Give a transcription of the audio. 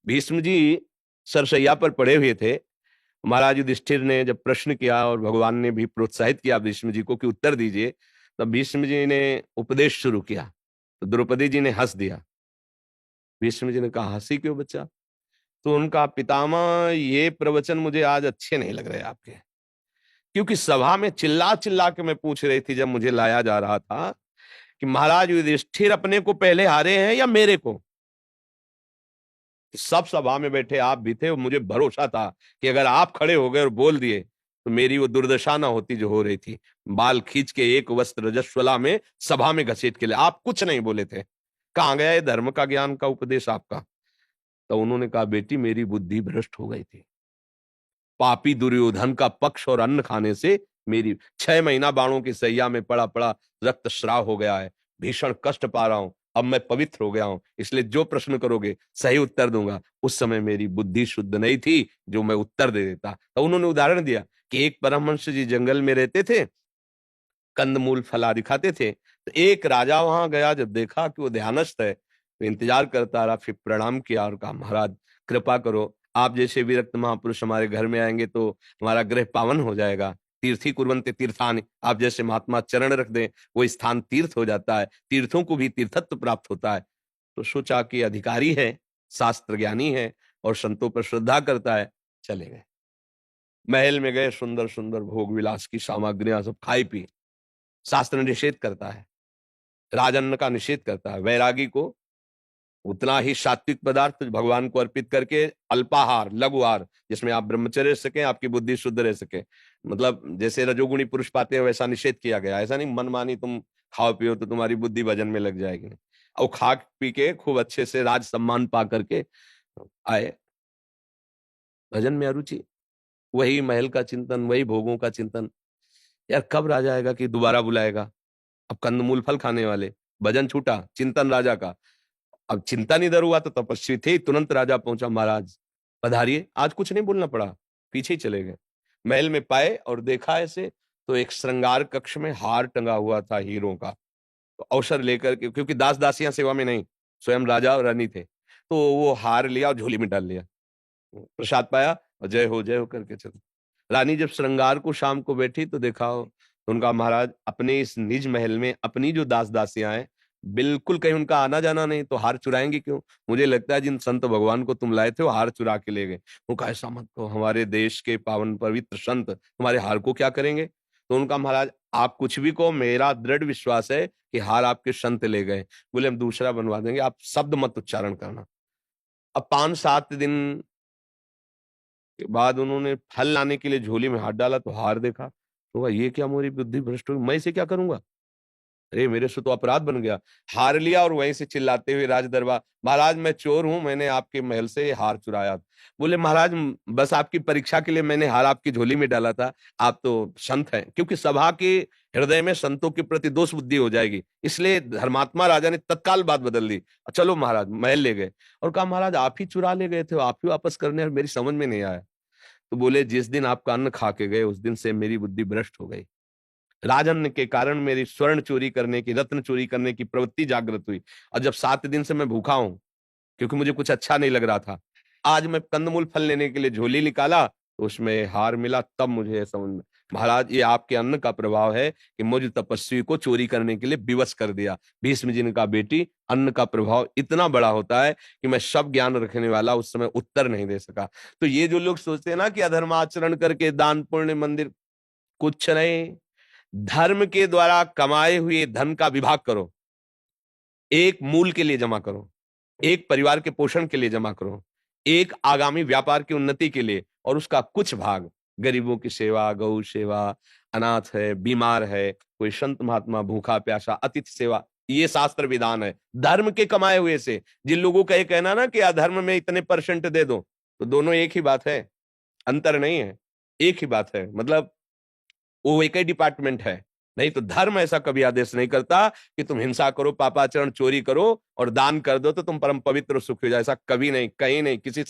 भीष्म जी सरसैया पर पड़े हुए थे। महाराज युधिष्ठिर ने जब प्रश्न किया और भगवान ने भी प्रोत्साहित किया भीष्म जी को कि उत्तर दीजिए, तब भीष्म जी ने उपदेश शुरू किया। तो द्रौपदी जी ने हंस दिया। भीष्म जी ने कहा, हंसी क्यों बच्चा? तो उनका, पितामह ये प्रवचन मुझे आज अच्छे नहीं लग रहे आपके, क्योंकि सभा में चिल्ला चिल्ला के मैं पूछ रही थी जब मुझे लाया जा रहा था कि महाराज युधिष्ठिर अपने को पहले हारे हैं या मेरे को। सब सभा में बैठे आप भी थे और मुझे भरोसा था कि अगर आप खड़े हो गए और बोल दिए तो मेरी वो दुर्दशा ना होती जो हो रही थी। बाल खींच के एक वस्त्र रजस्वला में सभा में घसीट के ले, आप कुछ नहीं बोले थे। कहां गया ये धर्म का ज्ञान का उपदेश आपका? तो उन्होंने कहा, बेटी मेरी बुद्धि भ्रष्ट हो गई थी। पापी दुर्योधन का पक्ष और अन्न खाने से मेरी 6 महीना बाणों की सैया में पड़ा पड़ा रक्तस्राव हो गया है। भीषण कष्ट पा रहा हूं। अब मैं पवित्र हो गया हूं, इसलिए जो प्रश्न करोगे सही उत्तर दूंगा। उस समय मेरी बुद्धि शुद्ध नहीं थी जो मैं उत्तर दे देता। तो उन्होंने उदाहरण दिया कि एक परमहंस जी जंगल में रहते थे, कंदमूल फलादि खाते थे। तो एक राजा वहां गया, जब देखा कि वो ध्यानस्थ है तो इंतजार करता रहा। फिर प्रणाम किया और कहा, महाराज कृपा करो, आप जैसे विरक्त महापुरुष हमारे घर में आएंगे तो हमारा गृह पावन हो जाएगा। तीर्थी कुर्वन्ते तीर्थानि, आप जैसे महात्मा चरण रख दें वो स्थान तीर्थ हो जाता है, तीर्थों को भी तीर्थत्व प्राप्त होता है। तो सोचा कि अधिकारी है, शास्त्र ज्ञानी है और संतों पर श्रद्धा करता है, चले गए। महल में गए, सुंदर सुंदर भोग विलास की सामग्रियां सब खाई पी। शास्त्र निषेध करता है, राजन्न का निषेध करता है। वैरागी को उतना ही सात्विक पदार्थ भगवान को अर्पित करके अल्पाहार, लघुहार, जिसमें आप ब्रह्मचर्य रह सके, आपकी बुद्धि शुद्ध रह सके, मतलब जैसे रजोगुणी पुरुष पाते हैं वैसा निषेध किया गया। ऐसा नहीं मनमानी तुम खाओ पियो तो तुम्हारी बुद्धि भजन में लग जाएगी। और खा पी के खूब अच्छे से राज सम्मान पा करके आए, भजन में अरुचि, वही महल का चिंतन, वही भोगों का चिंतन। यार कब राजा आएगा कि दोबारा बुलाएगा? अब कंदमूल फल खाने वाले, भजन छूटा, चिंतन राजा का। अब चिंतन इधर हुआ तो तपस्वी थे, तुरंत राजा पहुंचा, महाराज पधारिए। आज कुछ नहीं बोलना पड़ा, पीछे ही चले गए। महल में पाए और देखा ऐसे, तो एक श्रृंगार कक्ष में हार टंगा हुआ था हीरों का। तो अवसर लेकर के, क्योंकि दास दासियां सेवा में नहीं, स्वयं राजा और रानी थे, तो वो हार लिया और झोली में डाल लिया, प्रसाद पाया और जय हो करके चलो। रानी जब श्रृंगार को शाम को बैठी तो देखा हो, तो उनका, महाराज अपने इस निज महल में अपनी जो दास दासियां हैं, बिल्कुल कहीं उनका आना जाना नहीं, तो हार चुराएंगे क्यों? मुझे लगता है जिन संत भगवान को तुम लाए थे वो हार चुरा के ले गए। उनका, ऐसा मत कहो, हमारे देश के पावन पवित्र संत तुम्हारे हार को क्या करेंगे? तो उनका, महाराज आप कुछ भी कहो, मेरा दृढ़ विश्वास है कि हार आपके संत ले गए। बोले हम दूसरा बनवा देंगे, आप शब्द मत उच्चारण करना। अब 5-7 दिन के बाद उन्होंने फल लाने के लिए झोली में हाथ डाला तो हार देखा, तो कहा, ये क्या, मेरी बुद्धि भ्रष्ट हुई, मैं इसे क्या करूंगा? अरे मेरे से तो अपराध बन गया। हार लिया और वहीं से चिल्लाते हुए राज दरबार, महाराज मैं चोर हूं, मैंने आपके महल से ये हार चुराया। बोले, महाराज बस आपकी परीक्षा के लिए मैंने हार आपकी झोली में डाला था, आप तो संत हैं। क्योंकि सभा के हृदय में संतों के प्रति दोष बुद्धि हो जाएगी, इसलिए धर्मात्मा राजा ने तत्काल बात बदल दी। चलो महाराज, महल ले गए और कहा, महाराज आप ही चुरा ले गए थे, आप ही वापस करने, और मेरी समझ में नहीं आया। तो बोले, जिस दिन आपका अन्न खा के गए उस दिन से मेरी बुद्धि भ्रष्ट हो गई। राजन्न के कारण मेरी स्वर्ण चोरी करने की, रत्न चोरी करने की प्रवृत्ति जागृत हुई। और जब 7 दिन से मैं भूखा हूं, क्योंकि मुझे कुछ अच्छा नहीं लग रहा था, आज मैं कंदमूल फल लेने के लिए झोली निकाला तो उसमें हार मिला, तब मुझे समझ में, महाराज ये आपके अन्न का प्रभाव है कि मुझ तपस्वी को चोरी करने के लिए विवश कर दिया। भीष्म जी ने कहा, बेटी अन्न का प्रभाव इतना बड़ा होता है कि मैं सब ज्ञान रखने वाला उस समय उत्तर नहीं दे सका। तो ये जो लोग सोचते हैं ना कि अधर्माचरण करके दान पुण्य मंदिर, कुछ नहीं। धर्म के द्वारा कमाए हुए धन का विभाग करो, एक मूल के लिए जमा करो, एक परिवार के पोषण के लिए जमा करो, एक आगामी व्यापार की उन्नति के लिए, और उसका कुछ भाग गरीबों की सेवा, गौ सेवा, अनाथ है, बीमार है, कोई संत महात्मा भूखा प्यासा, अतिथि सेवा, ये शास्त्र विधान है धर्म के कमाए हुए से। जिन लोगों का ये कहना ना कि अधर्म में इतने परसेंट दे दो, तो दोनों एक ही बात है, अंतर नहीं है, एक ही बात है, मतलब वो एक ही डिपार्टमेंट है। नहीं तो धर्म ऐसा कभी आदेश नहीं करता कि तुम हिंसा करो, पापाचरण, चोरी करो और दान कर दो तो तुम परम पवित्र सुख हो जाए। ऐसा कभी नहीं, कहीं नहीं, किसी